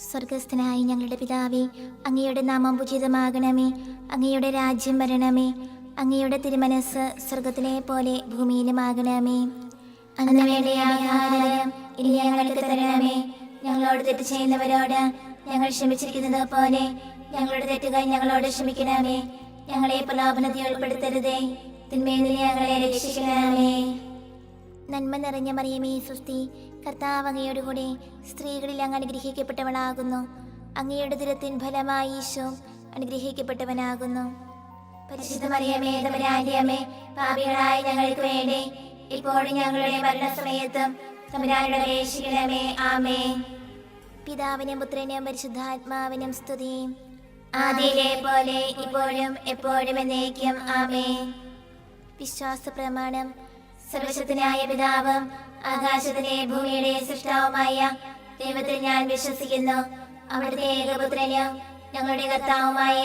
സ്വർഗസ്ഥനായ ഞങ്ങളുടെ പിതാവേ, അങ്ങയുടെ നാമം പൂജിതമാകണമേ. അങ്ങയുടെ രാജ്യം വരണമേ. അങ്ങയുടെ തിരുമനസ് സ്വർഗത്തിലെ പോലെ ഭൂമിയിലുമാകണമേ. അന്ന് വേണ്ട ആഹാരം ഇനി ഞങ്ങൾക്ക് തരണമേ. ഞങ്ങളോട് തെറ്റ് ചെയ്യുന്നവരോട് ഞങ്ങൾ ക്ഷമിച്ചിരിക്കുന്നത് പോലെ ഞങ്ങളുടെ തെറ്റുകൾ ഞങ്ങളോട് ക്ഷമിക്കണമേ. ഞങ്ങളെ പ്രലോഭനത്തിൽ ഉൾപ്പെടുത്തരുതേ, തിന്മയിൽ നിന്ന് ഞങ്ങളെ രക്ഷിക്കണമേ. നന്മ നിറഞ്ഞ മറിയമേ സ്വസ്തി, കർത്താവ് അങ്ങയോട് കൂടെ സ്ത്രീകളിൽ അങ്ങ് അനുഗ്രഹിക്കപ്പെട്ടവളാകുന്നു. അങ്ങയുടെ ദുരത്തിൻ ഫലമായി ഈശോ അനുഗ്രഹിക്കപ്പെട്ടവനാകുന്നു. പരിശുദ്ധ മറിയമേ, തമ്പുരാന്റെ അമ്മേ, പാപികളായ ഞങ്ങൾക്ക് വേണ്ടി ഇപ്പോഴും ഞങ്ങളുടെ മരണസമയത്തും തമ്പുരാനോട് അപേക്ഷിക്കണമേ. ആമേൻ. പിതാവിനും പുത്രനും പരിശുദ്ധാത്മാവിനും സ്തുതി, ആദിയിലെ പോലെ ഇപ്പോഴും എപ്പോഴും എന്നേക്കും. ആമേൻ. വിശ്വാസ പ്രമാണം. സർവശക്തനായ പിതാവും ആകാശത്തിലെ ഭൂമിയുടെ സൃഷ്ടാവുമായ ദൈവത്തിൽ ഞാൻ വിശ്വസിക്കുന്നു. അവിടുത്തെ ഏകപുത്രനും ഞങ്ങളുടെ കർത്താവുമായ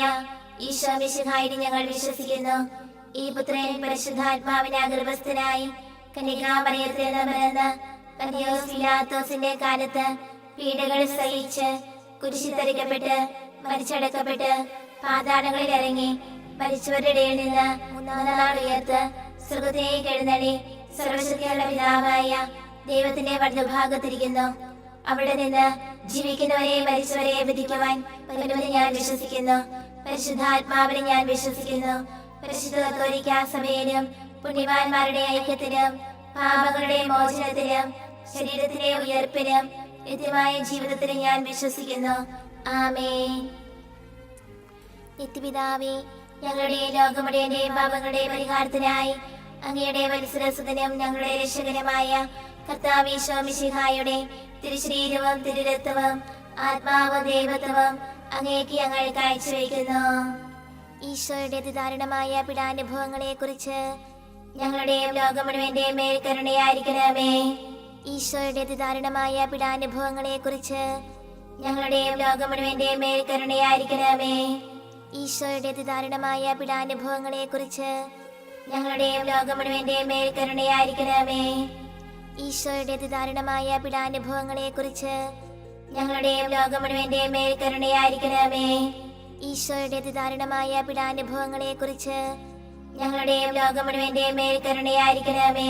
ഈശോ മിശിഹായിൽ ഞങ്ങൾ വിശ്വസിക്കുന്നു. ഈ പുത്രൻ പരിശുദ്ധാത്മാവിനാൽ ഗർഭസ്ഥനായി കന്യകാമറിയത്തിൽ നിന്ന് പിറന്ന് പന്തിയോസ് പിലാത്തോസിന്റെ കാലത്ത് പീഡകൾ സഹിച്ച് കുരിശിൽ തറയ്ക്കപ്പെട്ട് മരിച്ചടക്കപ്പെട്ട് പാതാളങ്ങളിൽ ഇറങ്ങി മരിച്ചവരുടെ ഇടയിൽ നിന്ന് മൂന്നാം നാൾ ഉയർത്ത് സ്വർഗ്ഗത്തിലേക്ക് എഴുന്നള്ളി സർവശക്തിയുള്ള പിതാവായ ദൈവത്തിന്റെ വലതുഭാഗത്തിരിക്കുന്നു. അവിടെ നിന്ന് ജീവിക്കുന്നവരെ മരിച്ചവരെ വിധിക്കുവാൻ വരുമെന്ന് ഞാൻ വിശ്വസിക്കുന്നു. പരിശുദ്ധാത്മാവിനെ ഞാൻ വിശ്വസിക്കുന്നു. പരിശുദ്ധ കത്തോലിക്കാ സഭയിലും പുണ്യവാന്മാരുടെ ഐക്യത്തിലും പാപങ്ങളുടെ മോചനത്തിലും ശരീരത്തിലെ ഉയർപ്പിനും നിത്യമായ ജീവിതത്തിലും ഞാൻ വിശ്വസിക്കുന്നു. ആമേൻ. നിത്യപിതാവേ, ഞങ്ങളുടെ ലോകമുടേന്റെയും പാപങ്ങളുടെ പരിഹാരത്തിനായി അങ്ങയുടെ വത്സരസുതനും ഞങ്ങളുടെ രക്ഷകനുമായ കർത്താവ് ഈശോ മിശിഹായുടെ തിരുശരീരവും തിരുരക്തവും ആത്മാവും ദൈവത്വവും അങ്ങേക്ക് ഞങ്ങൾ കാഴ്ചവെക്കുന്നു. ഈശോയുടെ അതിദാരുണമായ പീഡാനുഭവങ്ങളെ കുറിച്ച് ഞങ്ങളുടെയും ലോകം മുഴുവന്റെയും മേൽ കരുണയായിരിക്കണമേ. ഈശോയുടെ അതിദാരുണമായ പീഡാനുഭവങ്ങളെ കുറിച്ച് ഞങ്ങളുടെയും ലോകം മുഴുവന്റെയും മേൽ കരുണയായിരിക്കണമേ. ഈശോയുടെ അതിദാരുണമായ പീഡാനുഭവങ്ങളെ കുറിച്ച് ഞങ്ങളുടെയും ലോകം മുഴുവന്റെയും മേൽ കരുണയായിരിക്കണമേ. ഈശോയുടെ അതിദാരുണമായ പീഡാനുഭവങ്ങളെ കുറിച്ച് ഞങ്ങളുടെയും ലോകം മുഴുവന്റെയും മേൽ കരുണയായിരിക്കണമേ. ഈശോയുടെ അതിദാരുണമായ പീഡാനുഭവങ്ങളെ കുറിച്ച് ഞങ്ങളുടെയും ലോകം മുഴുവന്റെയും മേൽ കരുണയായിരിക്കണമേ.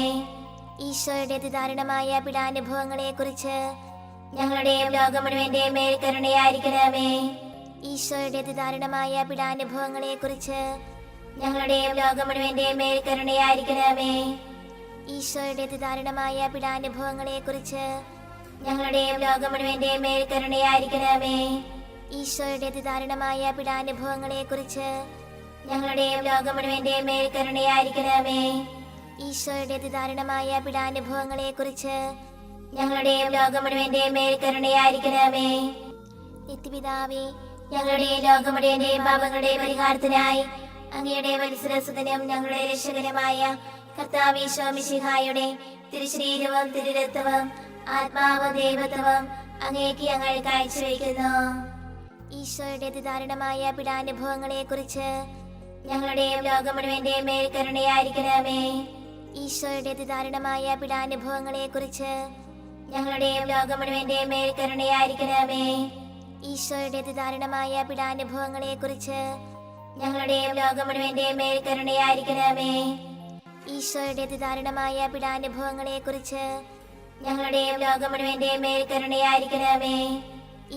ഈശോയുടെ അതിദാരുണമായ പീഡാനുഭവങ്ങളെ കുറിച്ച് ഞങ്ങളുടെയും ലോകം മുഴുവന്റെയും മേൽ കരുണയായിരിക്കണമേ. ഈശോയുടെ അതിദാരുണമായ പീഡാനുഭവങ്ങളെ കുറിച്ച് ഞങ്ങളുടെയും ലോകം മുഴുവന്റെയും മേൽ കരുണയായിരിക്കണമേ. ഈശോയുടെ അതിദാരുണമായ പീഡാനുഭവങ്ങളെ കുറിച്ച് ഞങ്ങളുടെയും ലോകം മുഴുവന്റെയും മേൽ കരുണയായിരിക്കണമേ. ഈശോയുടെ അതിദാരുണമായ പീഡാനുഭവങ്ങളെ കുറിച്ച് ഞങ്ങളുടെയും ലോകം മുഴുവന്റെയും മേൽ കരുണയായിരിക്കണമേ. ഈശോയുടെ അതിദാരുണമായ പീഡാനുഭവങ്ങളെ കുറിച്ച് ഞങ്ങളുടെയും ലോകം മുഴുവന്റെയും മേൽ കരുണയായിരിക്കണമേ. നിത്യപിതാവേ, ഞങ്ങളുടെ ലോകം മുഴുവന്റെയും പാപങ്ങളുടെ പരിഹാരത്തിനായി അങ്ങയുടെ വത്സരസുതനും ഞങ്ങളുടെ രക്ഷകനുമായ കർത്താവ് ഈശോ മിശിഹായുടെ തിരുശരീരവും തിരുരക്തവും ആത്മാവും ദൈവത്വവും അങ്ങേക്ക് ഞങ്ങൾ കാഴ്ചവെക്കുന്നു. ഈശോയുടെ അതിദാരുണമായ പീഡാനുഭവങ്ങളെ കുറിച്ച് ഞങ്ങളുടെയും ലോകം മുഴുവന്റെയും മേൽ കരുണയായിരിക്കണമേ. ഈശോയുടെ അതിദാരുണമായ പീഡാനുഭവങ്ങളെ കുറിച്ച് ഞങ്ങളുടെയും ലോകം മുഴുവന്റെയും മേൽ കരുണയായിരിക്കണമേ. ഈശോയുടെ അതിദാരുണമായ പീഡാനുഭവങ്ങളെ കുറിച്ച് ഞങ്ങളുടെയും ലോകം മുഴുവന്റെയും മേൽ കരുണയായിരിക്കണമേ. ഈശോയുടെ അതിദാരുണമായ പീഡാനുഭവങ്ങളെ കുറിച്ച് ഞങ്ങളുടെയും ലോകം മുഴുവന്റെയും മേൽ കരുണയായിരിക്കണമേ.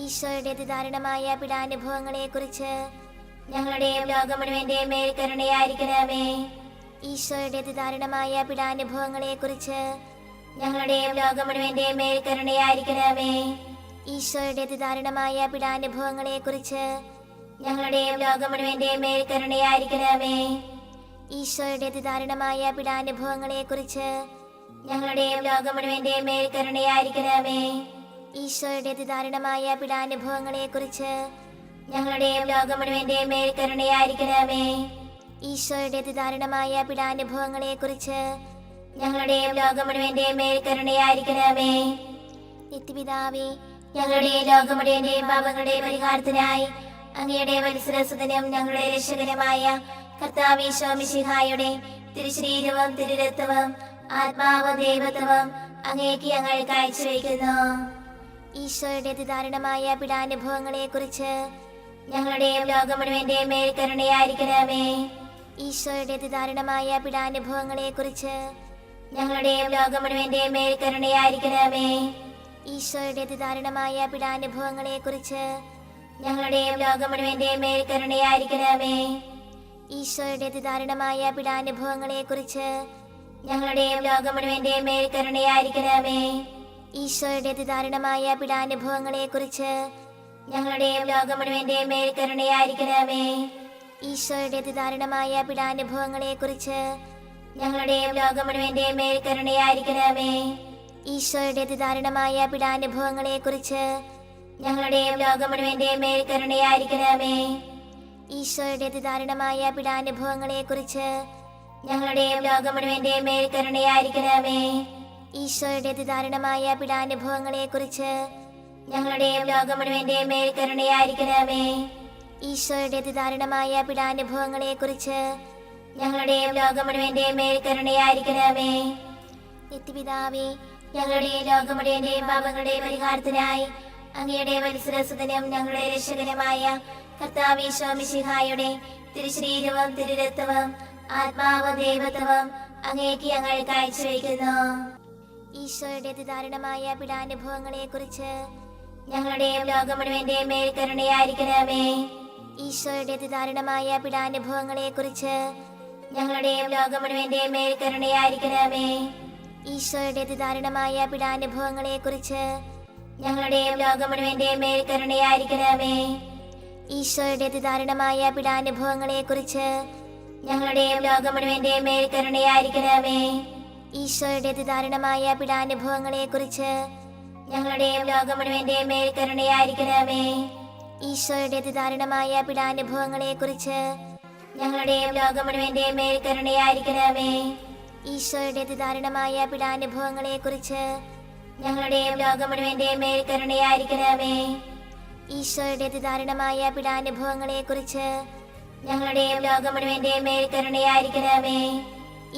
ഈശോയുടെ അതിദാരുണമായ പീഡാനുഭവങ്ങളെ കുറിച്ച് ഞങ്ങളുടെയും ലോകം മുഴുവന്റെയും മേൽ കരുണയായിരിക്കണമേ. ഈശോയുടെ അതിദാരുണമായ പീഡാനുഭവങ്ങളെ കുറിച്ച് ഞങ്ങളുടെയും ലോകം മുഴുവന്റെയും മേൽ കരുണയായിരിക്കണമേ. ഈശോയുടെ അതിദാരുണമായ പീഡാനുഭവങ്ങളെ കുറിച്ച് ഞങ്ങളുടെയും ലോകം മുഴുവന്റെയും മേൽ കരുണയായിരിക്കണമേ. ഈശോയുടെ അതിദാരുണമായ പീഡാനുഭവങ്ങളെ കുറിച്ച് ഞങ്ങളുടെയും ലോകം മുഴുവന്റെയും മേൽ കരുണയായിരിക്കണമേ. ഈശോയുടെ അതിദാരുണമായ പീഡാനുഭവങ്ങളെ കുറിച്ച് ഞങ്ങളുടെയും ലോകം മുഴുവന്റെയും മേൽ കരുണയായിരിക്കണമേ. ഈശോയുടെ അതിദാരുണമായ പീഡാനുഭവങ്ങളെ കുറിച്ച് ഞങ്ങളുടെയും ലോകം മുഴുവന്റെയും മേൽ കരുണയായിരിക്കണമേ. നിത്യപിതാവേ, ഞങ്ങളുടെ ലോകം മുഴുവന്റെയും പാപങ്ങളുടെ പരിഹാരത്തിനായി അങ്ങയുടെ വത്സരസുതനും ഞങ്ങളുടെ രക്ഷകനുമായ കർത്താവ് ഈശോ മിശിഹായുടെ തിരുശരീരവും തിരുരക്തവും ആത്മാവും ദൈവത്വവും അങ്ങേക്ക് ഞങ്ങൾ കാഴ്ചവെക്കുന്നു. ഈശോയുടെ അതിദാരുണമായ പീഡാനുഭവങ്ങളെക്കുറിച്ച് ഞങ്ങളുടെയും ലോകം മുഴുവന്റെയും മേൽ കരുണയായിരിക്കണമേ. ഈശോയുടെ അതിദാരുണമായ പീഡാനുഭവങ്ങളെക്കുറിച്ച് ഞങ്ങളുടെയും ലോകം മുഴുവന്റെയും മേൽ കരുണയായിരിക്കണമേ. ഈശോയുടെ അതിദാരുണമായ പീഡാനുഭവങ്ങളെക്കുറിച്ച് ഞങ്ങളുടെയും ലോകം മുഴുവന്റെയും മേൽ കരുണയായിരിക്കണമേ. ഈശോയുടെ അതിദാരുണമായ പീഡാനുഭവങ്ങളെക്കുറിച്ച് ഞങ്ങളുടെയും ലോകം മുഴുവന്റെയും മേൽ കരുണയായിരിക്കണമേ. ഈശോയുടെ അതിദാരുണമായ പീഡാനുഭവങ്ങളെക്കുറിച്ച് ഞങ്ങളുടെയും ലോകം മുഴുവന്റെയും മേൽ കരുണയായിരിക്കണമേ. ഈശോയുടെ അതിദാരുണമായ പീഡാനുഭവങ്ങളെക്കുറിച്ച് ഞങ്ങളുടെയും ലോകം മുഴുവന്റെയും മേൽ കരുണയായിരിക്കണമേ. ഈശോയുടെ അതിദാരുണമായ പീഡാനുഭവങ്ങളെക്കുറിച്ച് ഞങ്ങളുടെയും ലോകം മുഴുവന്റെയും മേൽ കരുണയായിരിക്കണമേ. ഈശോയുടെ അതിദാരുണമായ പീഡാനുഭവങ്ങളെക്കുറിച്ച് ഞങ്ങളുടെയും ലോകം മുഴുവന്റെയും മേൽ കരുണയായിരിക്കണമേ. ഈശോയുടെ അതിദാരുണമായ പീഡാനുഭവങ്ങളെക്കുറിച്ച് ഞങ്ങളുടെയും ലോകം മുഴുവന്റെയും മേൽ കരുണയായിരിക്കണമേ. ഈശോയുടെ അതിദാരുണമായ പീഡാനുഭവങ്ങളെക്കുറിച്ച് ഞങ്ങളുടെയും ലോകം മുഴുവന്റെയും മേൽ കരുണയായിരിക്കണമേ. നിത്യപിതാവേ, ഞങ്ങളുടെയും ലോകം മുഴുവന്റെയും പാപങ്ങളുടെ പരിഹാരത്തിനായി അങ്ങയുടെ വത്സരസുതനും ഞങ്ങളുടെ രക്ഷകനുമായ കർത്താവ് ഈശോ മിശിഹായുടെ തിരുശരീരവും തിരുരക്തവും ആത്മാവും ദൈവത്വവും അങ്ങേക്ക് ഞങ്ങൾ കാഴ്ചവെക്കുന്നു. ഈശോയുടെ അതിദാരുണമായ പീഡാനുഭവങ്ങളെക്കുറിച്ച് ഞങ്ങളുടെയും ലോകം മുഴുവന്റെയും മേൽ കരുണയായിരിക്കണമേ. ഈശോയുടെ അതിദാരുണമായ പീഡാനുഭവങ്ങളെക്കുറിച്ച് ഞങ്ങളുടെയും ലോകം മുഴുവന്റെയും മേൽ കരുണയായിരിക്കണമേ. ഈശോയുടെ അതിദാരുണമായ പീഡാനുഭവങ്ങളെക്കുറിച്ച് ഞങ്ങളുടെയും ലോകം മുഴുവന്റെയും മേൽ കരുണയായിരിക്കണമേ. ഈശോയുടെ അതിദാരുണമായ പീഡാനുഭവങ്ങളെക്കുറിച്ച് ഞങ്ങളുടെയും ലോകം മുഴുവന്റെയും മേൽ കരുണയായിരിക്കണമേ. ഈശോയുടെ അതിദാരുണമായ പീഡാനുഭവങ്ങളെക്കുറിച്ച് ഞങ്ങളുടെയും ലോകം മുഴുവന്റെയും മേൽ കരുണയായിരിക്കണമേ. ഈശോയുടെ അതിദാരുണമായ പീഡാനുഭവങ്ങളെക്കുറിച്ച് ഞങ്ങളുടെയും ലോകം മുഴുവന്റെയും മേൽ കരുണയായിരിക്കണമേ. ഈശോയുടെ അതിദാരുണമായ പീഡാനുഭവങ്ങളെക്കുറിച്ച് ഞങ്ങളുടെയും ലോകം മുഴുവന്റെയും മേൽ കരുണയായിരിക്കണമേ. ഈശോയുടെ അതിദാരുണമായ പീഡാനുഭവങ്ങളെക്കുറിച്ച് ഞങ്ങളുടെയും ലോകം മുഴുവന്റെയും മേൽ കരുണയായിരിക്കണമേ.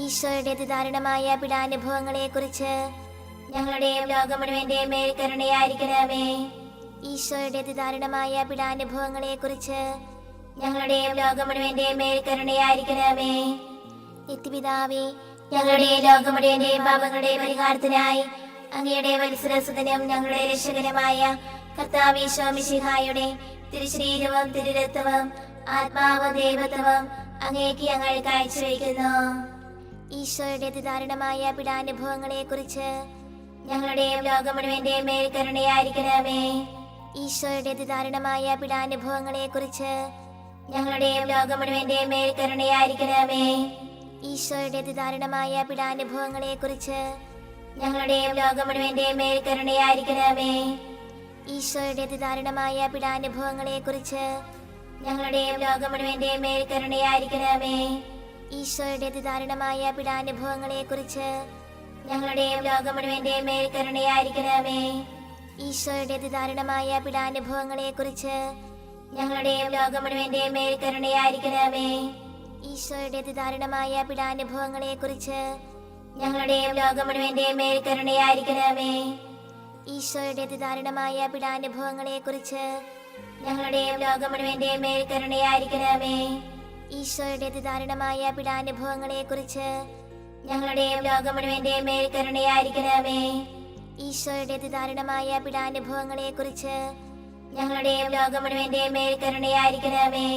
ഈശോയുടെ അതിദാരുണമായ പീഡാനുഭവങ്ങളെക്കുറിച്ച് ഞങ്ങളുടെയും ലോകം മുഴുവന്റെയും മേൽ കരുണയായിരിക്കണമേ. ഈശോയുടെ അതിദാരുണമായ പീഡാനുഭവങ്ങളെക്കുറിച്ച് ഞങ്ങളുടെയും ലോകം മുഴുവന്റെയും മേൽ കരുണയായിരിക്കണമേ. നിത്യപിതാവേ, ഞങ്ങളുടെയും ലോകം മുഴുവന്റെയും പാപങ്ങളുടെ പരിഹാരത്തിനായി അങ്ങയുടെ വത്സരസുതനും ഞങ്ങളുടെ രക്ഷകനുമായ കർത്താവ് ഈശോ മിശിഹായുടെ തിരുശരീരവും തിരുരക്തവും ആത്മാവും ദൈവത്വവും അങ്ങേക്ക് ഞങ്ങൾ കാഴ്ചവെക്കുന്നു. ഈശോയുടെ അതിദാരുണമായ പീഡാനുഭവങ്ങളെക്കുറിച്ച് ഞങ്ങളുടെയും ലോകം മുഴുവന്റെയും മേൽ കരുണയായിരിക്കണമേ. ഈശോയുടെ അതിദാരുണമായ പീഡാനുഭവങ്ങളെക്കുറിച്ച് ഞങ്ങളുടെയും ലോകം മുഴുവന്റെയും മേൽ കരുണയായിരിക്കണമേ. ഈശോയുടെ അതിദാരുണമായ പീഡാനുഭവങ്ങളെക്കുറിച്ച് ഞങ്ങളുടെയും ലോകം മുഴുവന്റെയും മേൽ കരുണയായിരിക്കണമേ. ഈശോയുടെ അതിദാരുണമായ പീഡാനുഭവങ്ങളെക്കുറിച്ച് ഞങ്ങളുടെയും ലോകം മുഴുവന്റെയും മേൽ കരുണയായിരിക്കണമേ. ഈശോയുടെ അതിദാരുണമായ പീഡാനുഭവങ്ങളെക്കുറിച്ച് ഞങ്ങളുടെയും ലോകം മുഴുവന്റെയും മേൽ കരുണയായിരിക്കണമേ. ഈശോയുടെ അതിദാരുണമായ പീഡാനുഭവങ്ങളെക്കുറിച്ച് ഞങ്ങളുടെയും ലോകം മുഴുവന്റെയും മേൽ കരുണയായിരിക്കണമേ. ഈശോയുടെ അതിദാരുണമായ പീഡാനുഭവങ്ങളെക്കുറിച്ച് ഞങ്ങളുടെയും ലോകം മുഴുവന്റെയും മേൽ കരുണയായിരിക്കണമേ. ഈശോയുടെ അതിദാരുണമായ പീഡാനുഭവങ്ങളെക്കുറിച്ച് ഞങ്ങളുടെയും ലോകം മുഴുവന്റെയും മേൽ കരുണയായിരിക്കണമേ. ഈശോയുടെ അതിദാരുണമായ പീഡാനുഭവങ്ങളെക്കുറിച്ച് ഞങ്ങളുടെയും ലോകം മുഴുവന്റെയും മേൽ കരുണയായിരിക്കണമേ. ഈശോയുടെ അതിദാരുണമായ പീഡാനുഭവങ്ങളെക്കുറിച്ച് ഞങ്ങളുടെയും ലോകം മുഴുവന്റെയും മേൽ കരുണയായിരിക്കണമേ.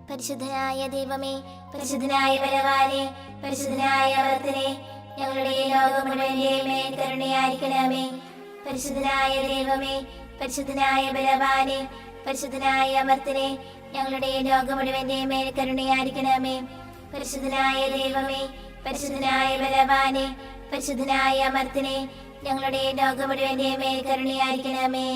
പരിശുദ്ധനായ ദൈവമേ, പരിശുദ്ധനായ ബലവാനേ, പരിശുദ്ധനായ അമർത്തനേ, ഞങ്ങളുടെ ലോകം മുഴുവന്റെയും മേൽ കരുണയായിരിക്കണമേ. പരിശുദ്ധനായ ദൈവമേ, പരിശുദ്ധനായ ബലവാനേ, പരിശുദ്ധനായ അമർത്തനേ, ഞങ്ങളുടെ ലോകം മുഴുവന്റെയും മേൽ കരുണയായിരിക്കണമേ. പരിശുദ്ധനായ ദൈവമേ, പരിശുദ്ധനായ ബലവാനേ, പരിശുദ്ധനായ അമർത്തനേ, ഞങ്ങളുടെ ലോകം മുഴുവന്റെയും മേൽ കരുണയായിരിക്കണമേ.